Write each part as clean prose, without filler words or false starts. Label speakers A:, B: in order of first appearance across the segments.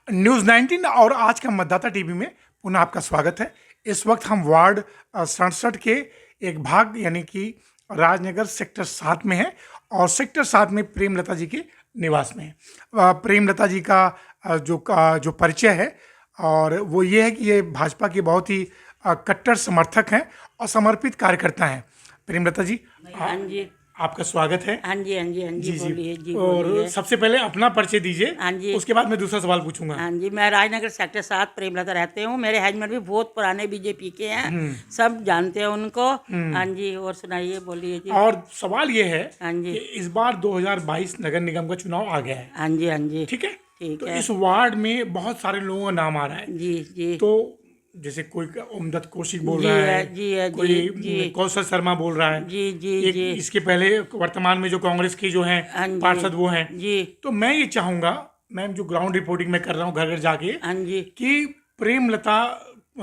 A: News 19 और आज का मतदाता टीवी में पुनः आपका स्वागत है। इस वक्त हम वार्ड 67 के एक भाग यानी कि राजनगर सेक्टर 7 में है और सेक्टर 7 में प्रेमलता जी के निवास में है। प्रेमलता जी का जो परिचय है और वो ये है कि ये भाजपा के बहुत ही कट्टर समर्थक हैं और समर्पित कार्यकर्ता हैं। प्रेमलता जी,
B: हाँ जी,
A: आपका स्वागत है।
B: हाँ जी, हाँ जी, हाँ जी, बोलिए जी,
A: और
B: बोलिए।
A: सबसे पहले अपना परिचय दीजिए।
B: हाँ जी,
A: उसके बाद मैं दूसरा सवाल पूछूंगा।
B: हाँ जी, मैं राजनगर सेक्टर 7 प्रेमलता रहते हूँ। मेरे हस्बैंड भी बहुत पुराने बीजेपी के हैं, सब जानते हैं उनको। हाँ जी, और सुनाइए, बोलिए जी।
A: और सवाल ये है
B: हाँ जी,
A: कि इस बार 2022 नगर निगम का चुनाव आ गया है,
B: हाँ जी, हाँ जी,
A: ठीक है?
B: ठीक
A: तो
B: है।
A: इस वार्ड में बहुत सारे लोगों का नाम आ रहा है।
B: जी जी
A: तो जैसे कोई ओमदत्त कौशिक बोल
B: जी
A: रहा
B: है,
A: है,
B: जी है, जी
A: कोई
B: जी
A: कौशल शर्मा बोल रहा है,
B: जी जी
A: एक
B: जी
A: इसके पहले वर्तमान में जो कांग्रेस की जो
B: हाँ
A: हैं
B: जी,
A: पार्षद वो हैं।
B: जी,
A: तो मैं ये चाहूँगा, मैं जो ग्राउंड रिपोर्टिंग में कर रहा हूँ घर घर जाके,
B: हाँ जी,
A: कि प्रेमलता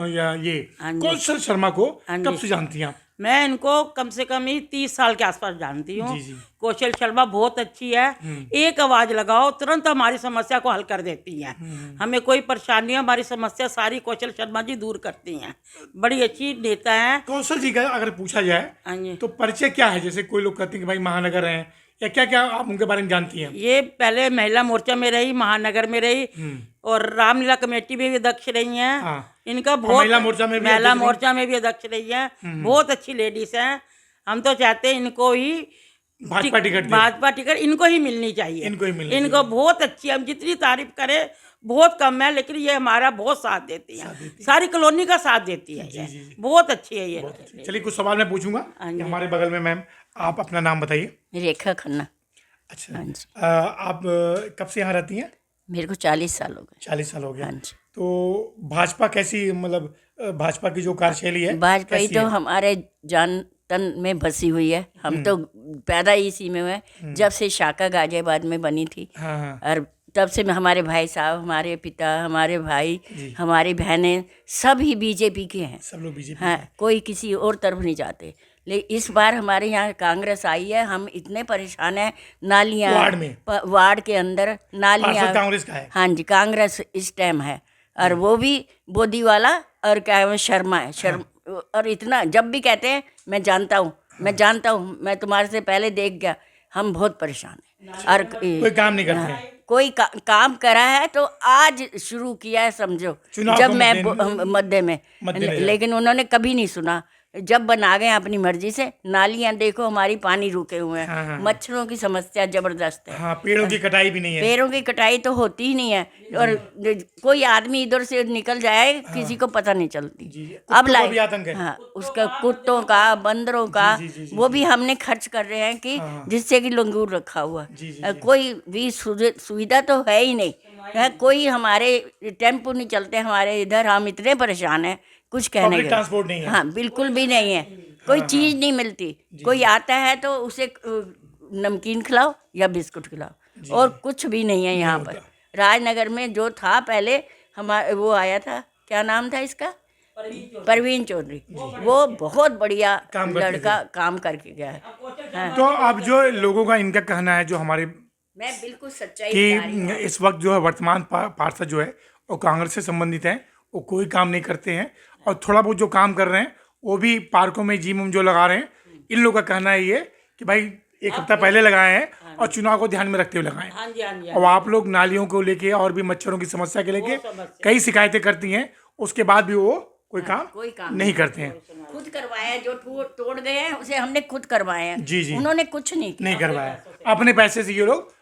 A: या ये
B: हाँ जी,
A: कौशल शर्मा को
B: हाँ
A: कब
B: जी।
A: से जानती हैं आप?
B: मैं इनको कम से कम ही 30 साल के आसपास जानती हूँ।
A: जी जी।
B: कौशल शर्मा बहुत अच्छी है, एक आवाज़ लगाओ तुरंत हमारी समस्या को हल कर देती हैं। हमें कोई परेशानी है, हमारी समस्या सारी कौशल शर्मा जी दूर करती हैं। बड़ी अच्छी नेता हैं।
A: कौशल जी का अगर पूछा जाए
B: हाँ जी,
A: तो परिचय क्या है? जैसे कोई लोग कहते हैं कि भाई महानगर हैं, या क्या क्या आप उनके बारे में जानती हैं?
B: ये पहले महिला मोर्चा में रही, महानगर में रही और रामलीला कमेटी में भी अध्यक्ष रही हैं।
A: हाँ।
B: इनका
A: और
B: बहुत
A: महिला मोर्चा में भी
B: महिला
A: अध्यक्ष रही?
B: मोर्चा में भी अध्यक्ष रही हैं। बहुत अच्छी लेडीज हैं। हम तो चाहते हैं इनको ही
A: भाजपा टिकट दे।
B: भाजपा टिकट इनको ही मिलनी चाहिए।
A: इनको ही मिलनी
B: इनको बहुत अच्छी, हम जितनी तारीफ करें बहुत कम है, लेकिन ये हमारा बहुत साथ देती है, सारी कॉलोनी का साथ देती है। ये
A: जी।
B: बहुत अच्छी है ये।
A: चलिए कुछ सवाल मैं पूछूंगा।
B: हाँ जी।
A: हमारे बगल में मैम, आप अपना नाम बताइए।
C: रेखा खन्ना।
A: अच्छा।
C: हाँ जी,
A: आप कब से यहाँ रहती हैं?
C: मेरे को 40 साल हो गए।
A: 40 साल हो गया।
C: हाँ जी,
A: तो भाजपा कैसी, मतलब भाजपा की जो कार्यशैली है
C: भाजपा ही
A: कैसी
C: तो
A: है?
C: हमारे जान तन में बसी हुई है। हम तो पैदा ही इसी में हुए, जब से शाखा गाजियाबाद में बनी थी।
A: हाँ हाँ
C: और तब से हमारे भाई साहब, हमारे पिता, हमारे भाई,
A: जी।
C: हमारी बहनें सब ही बीजेपी के हैं।
A: सब लोग बीजेपी
C: हाँ, कोई किसी और तरफ नहीं जाते। लेकिन इस बार हमारे यहाँ कांग्रेस आई है, हम इतने परेशान हैं। नालियाँ
A: वार्ड में?
C: वार्ड के अंदर नालियाँ।
A: पार्षद कांग्रेस का है?
C: हाँ जी, कांग्रेस इस टाइम है, और वो भी बोदी वाला और क्या है, शर्मा है। और इतना जब भी कहते हैं मैं जानता हूँ, मैं जानता हूँ, मैं तुम्हारे से पहले देख गया। हम बहुत परेशान हैं और
A: कोई काम नहीं करते हैं।
C: कोई काम करा है तो आज शुरू किया है, समझो।
A: चुनाव
C: जब
A: को
C: मैं मध्य में, लेकिन उन्होंने कभी नहीं सुना। जब बना गए अपनी मर्जी से। नालियाँ देखो हमारी पानी रुके हुए हैं।
A: हाँ।
C: मच्छरों की समस्या जबरदस्त है।
A: हाँ, पेड़ों की कटाई भी नहीं है।
C: पेड़ों की कटाई तो होती ही नहीं है, और कोई आदमी इधर से निकल जाए किसी को पता नहीं चलती।
A: जी।
C: अब
A: कुत्तों का भी आतंक है।
C: हाँ, उसका कुत्तों का, बंदरों का, वो भी हमने खर्च कर रहे हैं कि जिससे कि लंगूर रखा हुआ। कोई भी सुविधा तो है ही नहीं है। कोई हमारे टेम्पो नहीं चलते हमारे इधर। हम इतने परेशान हैं, कुछ कहने
A: पब्लिक
C: के।
A: ट्रांसपोर्ट नहीं है।
C: हाँ, बिल्कुल भी नहीं है। कोई चीज़ नहीं मिलती। कोई आता है तो उसे नमकीन खिलाओ या बिस्कुट खिलाओ, और कुछ भी नहीं है यहाँ पर। राजनगर में जो था पहले, हमारे वो आया था, क्या नाम था इसका, परवीन चौधरी। वो बहुत बढ़िया लड़का, काम करके गया है। हाँ,
A: तो अब जो लोगों का इनका कहना है, जो हमारे,
C: मैं बिल्कुल सच्चाई
A: कि
C: बता रही हूँ।
A: इस वक्त जो है वर्तमान पार्षद जो है वो कांग्रेस से संबंधित हैं, वो कोई काम नहीं करते हैं, और थोड़ा बहुत जो काम कर रहे हैं वो भी पार्कों में जिम जो लगा रहे हैं। इन लोगों का कहना है ये कि भाई एक हफ्ता पहले लगाए हैं और चुनाव को ध्यान में रखते हुए लगाए हैं।
B: हाँ जी, हाँ जी,
A: और आप लोग नालियों को लेके और भी मच्छरों की समस्या के लेके कई शिकायतें करती हैं, उसके बाद भी वो कोई काम नहीं करते हैं।
C: खुद करवाया, जो तोड़ गए हैं उसे हमने खुद करवाए हैं।
A: जी।
C: उन्होंने कुछ नहीं किया।
A: नहीं करवाया। अपने पैसे से ये लोग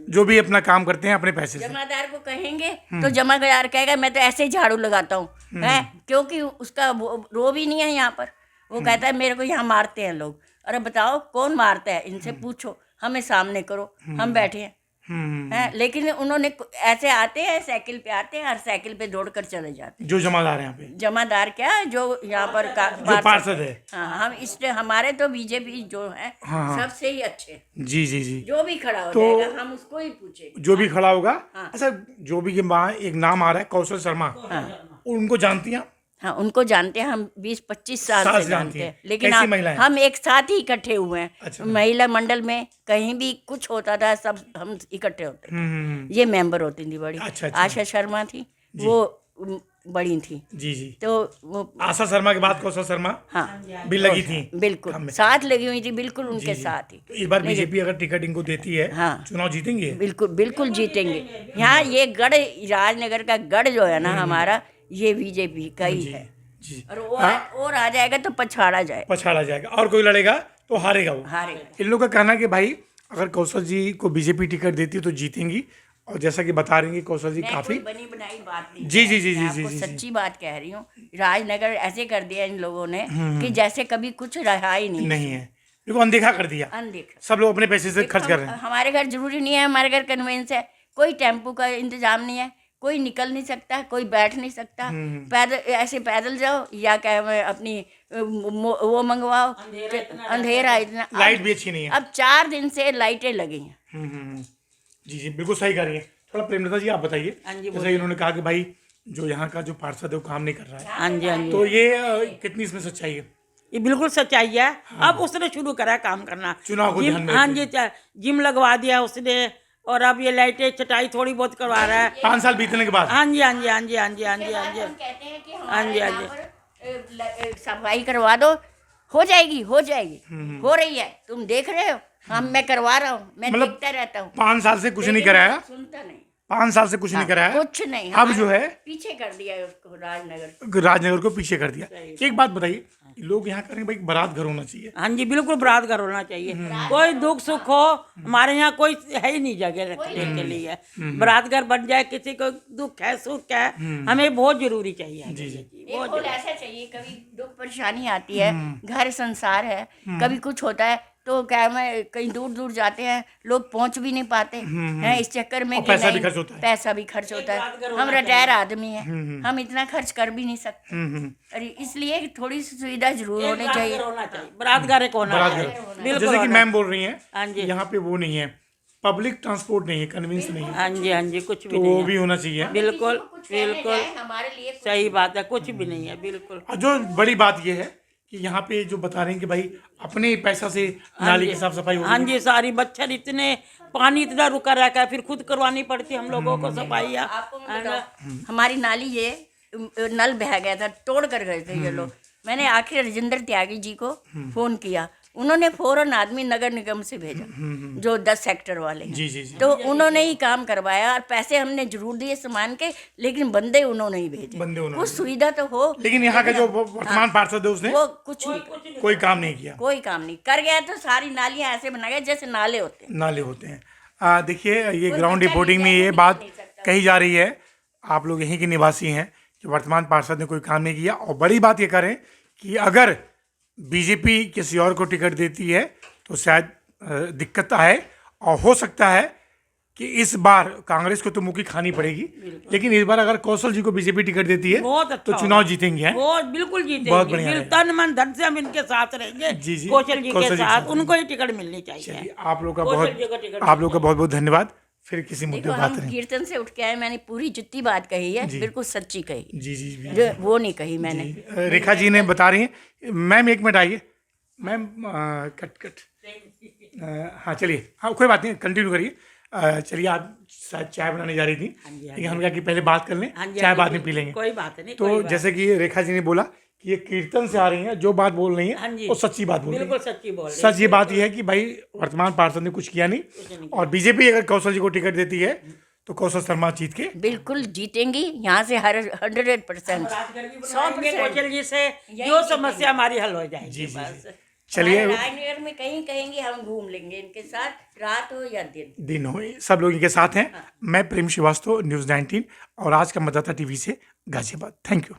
A: जो भी अपना काम करते हैं अपने पैसे से।
C: जमादार को कहेंगे तो जमादार कहेगा मैं तो ऐसे ही झाड़ू लगाता हूँ, है, क्योंकि उसका रो भी नहीं है यहाँ पर। वो कहता है मेरे को यहाँ मारते हैं लोग। अरे बताओ कौन मारता है, इनसे पूछो, हमें सामने करो, हम बैठे हैं। हैं, लेकिन उन्होंने ऐसे आते हैं, साइकिल पे आते हैं और साइकिल पे दौड़कर चले जाते हैं।
A: जो जमादार है यहाँ पे,
C: जमादार क्या, जो यहाँ पर
A: जो पार्षद है।
C: हाँ, हम इसलिए हमारे तो बीजेपी जो है सबसे ही अच्छे।
A: जी।
C: जो भी खड़ा हो जाएगा हम उसको ही पूछे,
A: जो भी खड़ा होगा। अच्छा, जो भी ये एक नाम आ रहा है कौशल शर्मा, उनको जानती हैं?
C: हाँ, उनको जानते हैं हम 20-25 साल
A: साल
C: से
A: से
C: जानते
A: जानती
C: हैं,
A: हैं।
C: लेकिन
A: कैसी महिलाएं?
C: हम एक साथ ही इकट्ठे हुए हैं।
A: अच्छा।
C: महिला मंडल में कहीं भी कुछ होता था सब हम इकट्ठे होते थे। ये मेंबर होती थी बड़ी।
A: अच्छा।
C: आशा शर्मा थी, वो बड़ी थी।
A: जी जी।
C: तो वो
A: आशा शर्मा के बाद कौशल शर्मा
C: हाँ
A: भी लगी थी
C: बिल्कुल
A: काम में।
C: साथ लगी हुई थी, बिल्कुल
A: जी,
C: उनके
A: जी।
C: साथ ही।
A: तो इस बार बीजेपी अगर टिकट इनको देती है,
C: हाँ।
A: चुनाव जीतेंगे?
C: बिल्कुल बिल्कुल जीतेंगे। यहाँ ये गढ़, राजनगर का गढ़ जो है ना हमारा, ये बीजेपी का ही है।
A: जी।
C: और और आ जाएगा तो पछाड़ा जाए,
A: पछाड़ा जाएगा और कोई लड़ेगा तो हारेगा वो।
C: हारेगा।
A: इन लोगों का कहना है कि भाई अगर कौशल जी को बीजेपी टिकट देती है तो जीतेंगी, और जैसा कि बता रही हैं कौशल जी
C: मैं
A: काफी।
C: कोई बनी बनाई बात नहीं
A: जी,
C: कह
A: जी,
C: रही,
A: जी,
C: मैं
A: जी,
C: आपको
A: जी, जी।
C: सच्ची बात कह रही हूँ। राजनगर ऐसे कर दिया इन लोगों ने कि जैसे कभी कुछ रहा ही नहीं।
A: नहीं है, देखो अनदेखा कर दिया,
C: अनदेखा।
A: सब लोग अपने पैसे से
C: देखो,
A: खर्च कर रहे हैं।
C: हमारे घर जरूरी नहीं है, हमारे घर कन्वेंस है, कोई टेम्पो का इंतजाम नहीं है, कोई निकल नहीं सकता, कोई बैठ नहीं सकता। पैदल ऐसे पैदल जाओ या क्या अपनी वो मंगवाओ, अंधेरा इतना।
A: लाइट भी अच्छी नहीं है।
C: अब 4 दिन से लाइटें लगी हैं।
A: जी जी, बिल्कुल सही कह रही है। थोड़ा प्रेमलता जी आप बताइए,
B: हाँ जी,
A: जैसे इन्होंने कहा कि भाई जो यहाँ का जो पार्षद है वो काम नहीं कर रहा है,
B: हाँ जी, हाँ जी।
A: तो ये कितनी इसमें सच्चाई है?
B: ये बिल्कुल सच्चाई है। अब उसने शुरू करा काम करना,
A: चुनाव को
B: जिम,
A: ध्यान में
B: हाँ
A: रखते
B: जी, जिम लगवा दिया उसने, और अब ये लाइटें चटाई थोड़ी बहुत करवा रहा है।
A: 5 साल बीतने के बाद।
B: हाँ जी, हाँ जी, हाँ जी, हाँ जी, हाँ जी, हाँ जी।
C: हम कहते हैं कि
B: हाँ
C: हमारे
B: जी, हाँ
C: यहाँ
B: जी।
C: पर सफाई करवा दो, हो जाएगी हो जाएगी, हो रही है, तुम देख रहे हो, मैं करवा रहा हूँ, मैं
A: मतलब
C: देखता रहता हूँ।
A: 5 साल से कुछ नहीं
C: लेकिन
A: कराया,
C: सुनता नहीं,
A: 5 साल से कुछ नहीं कराया,
C: कुछ नहीं।
A: अब जो
C: हमारे
A: है
C: पीछे कर दिया है उसको, राजनगर।
A: राजनगर को पीछे कर दिया। एक बात बताइए, लोग यहाँ करेंगे भाई बारात घर होना चाहिए।
B: हाँ जी, बिल्कुल बरात घर होना चाहिए। कोई दुख सुख हो, हमारे यहाँ कोई है ही नहीं जगह रखने के लिए। बरात घर बन जाए, किसी को दुख है सुख है, हमें बहुत जरूरी चाहिए।
A: जी जी।
C: एक होल ऐसा चाहिए, कभी दुख परेशानी आती है, घर संसार है, कभी कुछ होता है तो क्या मैं कहीं दूर दूर जाते हैं, लोग पहुंच भी नहीं पाते हैं इस चक्कर में
A: और
C: कि
A: पैसा
C: नहीं,
A: भी खर्च होता है।
C: पैसा भी खर्च होता है। हम रिटायर आदमी हैं, हम इतना खर्च कर भी नहीं सकते, अरे इसलिए थोड़ी सी सुविधा जरूर होनी चाहिए।
B: बरात घर एक होना
A: बारात
B: चाहिए।
A: घर,
B: बिल्कुल
A: जैसे कि
B: होना
A: मैम बोल रही
B: हाँ
A: हैं
B: जी।
A: यहाँ पे वो नहीं है, पब्लिक ट्रांसपोर्ट नहीं है, कन्वींस नहीं है,
B: हाँ जी, हाँ जी, कुछ भी
A: तो
B: नहीं
A: वो
B: है।
A: भी होना चाहिए।
B: बिल्कुल
C: कुछ कहने
B: बिल्कुल
C: जाए, हमारे लिए कुछ
B: सही बात है, कुछ भी नहीं है। बिल्कुल
A: और जो बड़ी बात ये है कि यहाँ पे जो बता रहे हैं कि भाई अपने पैसा से नाली की साफ सफाई हो
B: हाँ
A: रही है।
B: जी, सारी मच्छर इतने, पानी इतना रुका रहता है, फिर खुद करवानी पड़ती है हम लोगों को सफाई।
C: आपको मैं बताऊं, हमारी नाली ये नल बह गया था, तोड़ कर गए थे ये लोग। मैंने आखिर राजेंद्र त्यागी जी को फोन किया, उन्होंने फौरन आदमी नगर निगम से भेजा, जो 10 सेक्टर वाले हैं।
A: जी जी जी।
C: तो उन्होंने ही काम करवाया, और पैसे हमने जरूर दिए सामान के, लेकिन बंदे उन्होंने ही भेजे।
A: बंदे उन्होंने
C: कुछ सुविधा तो हो,
A: लेकिन यहाँ का जो वर्तमान पार्षद है उसने
C: वो कुछ नहीं,
A: कोई काम नहीं किया।
C: कोई काम नहीं कर गया। तो सारी नालियां ऐसे बना गया जैसे नाले होते हैं।
A: नाले होते हैं। देखिए ये ग्राउंड
C: बच्चा
A: रिपोर्टिंग में
C: नहीं
A: ये
C: जाएगा,
A: बात
C: नहीं सकता।
A: कही जा रही है, आप लोग यहीं के निवासी हैं, कि वर्तमान पार्षद ने कोई काम नहीं किया। और बड़ी बात ये करें कि अगर बीजेपी किसी और को टिकट देती है तो शायद दिक्कत आए, और हो सकता है कि इस बार कांग्रेस को तो मुखी खानी पड़ेगी, लेकिन इस बार अगर कौशल जी को बीजेपी टिकट देती है
B: बहुत अच्छा
A: तो चुनाव जीतेंगे। हैं?
B: बहुत बिल्कुल जीतेंगे।
A: बहुत बढ़िया
B: तन मन धन से हम इनके साथ रहेंगे।
A: जी, जी।
B: कौशल जी
A: कौशल
B: के
A: जी के
B: साथ
A: साथ।
B: उनको ही टिकट मिलनी चाहिए।
A: चलिए, आप लोग का
B: कौशल
A: बहुत
B: जी को टिकट
A: आप लोग का बहुत बहुत धन्यवाद। फिर किसी मुद्दे
C: देखो,
A: पर बात
C: हम
A: करें।
C: कीर्तन से उठ के आए, मैंने पूरी जितनी बात कही है बिल्कुल सच्ची कही,
A: जी जी जी।
C: जो वो नहीं कही मैंने।
A: रेखा जी ने बता रही हैं। मैम 1 मिनट आइए मैम, कट हाँ चलिए, हाँ कोई बात नहीं, कंटिन्यू करिए। चलिए, आप शायद चाय बनाने जा रही थी, लेकिन हमने कहा कि पहले बात कर लें,
B: हाँ जी,
A: चाय
B: हाँ जी,
A: बाद में पी लेंगे।
B: कोई बात नहीं।
A: तो जैसे कि रेखा जी ने बोला कि ये कीर्तन से आ रही हैं, जो बात बोल रही
B: हाँ
A: हैं
B: जी।
A: वो सच्ची बात बोल रही
B: बिल्कुल
A: हैं।
B: सच्ची बोल रही
A: सच ये बात ये है कि भाई वर्तमान पार्षद ने कुछ किया नहीं, और बीजेपी अगर कौशल जी को टिकट देती है तो कौशल शर्मा जीत के
C: बिल्कुल जीतेंगी यहाँ से, 100%।
B: कौशल जी से जो समस्या हमारी हल हो जाएगी।
A: जी, जी,
B: बस
A: जी। चलिए,
C: राजनगर में कहीं कहेंगे हम घूम लेंगे इनके साथ, रात हो या दिन
A: हो, सब लोग इनके साथ हैं। मैं प्रेम श्रीवास्तव, न्यूज़ 19 और आज का मतदाता टीवी से गाजियाबाद। Thank you.